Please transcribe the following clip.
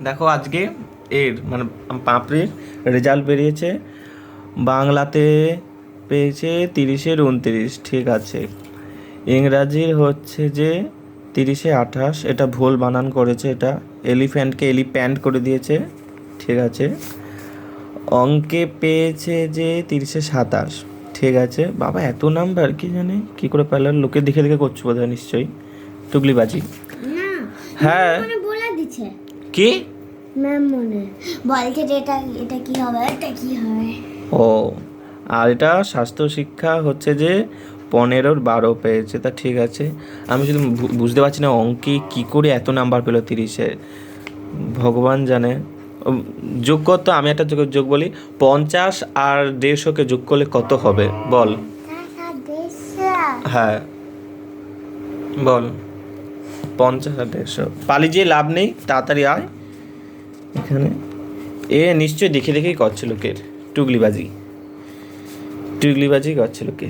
দেখো আজকে এর মানে পাপড়ির রেজাল্ট বেরিয়েছে। বাংলাতে পেয়েছে 30-এর 29, ঠিক আছে। ইংরাজির হচ্ছে যে 30-এ 28, এটা ভুল বানান করেছে, এটা এলিফ্যান্টকে এলিপ্যান্ট করে দিয়েছে, ঠিক আছে। অঙ্কে পেয়েছে যে 30-এ 27, ঠিক আছে। বাবা এত নাম্বার কি জানে কি করে পেল, লোকে দেখে দেখে করছো বোধহয়, নিশ্চয়ই টুকলিবাজি। না, হ্যাঁ মানে বলে দিচ্ছে কি ম্যাম, মনে বলছে যে এটা এটা কি হবে, এটা কি হবে। ও, আর এটা স্বাস্থ্য শিক্ষা হচ্ছে যে 15-এর 12 পেয়েছে, তা ঠিক আছে। আমি শুধু বুঝতে পারছি না অঙ্কে কি করে এত নাম্বার পেলো 30-এ, ভগবান জানে। যোগ করতে আমি একটা যোগ বলি, 50 আর 150-কে যোগ করলে কত হবে বল। হ্যাঁ বল, 50 আর 150 পালি যে লাভ নেই, তাড়াতাড়ি আয় এখানে। এ নিশ্চয়ই দেখে দেখেই করছে লোকের, টুগলিবাজি করছে লোকে।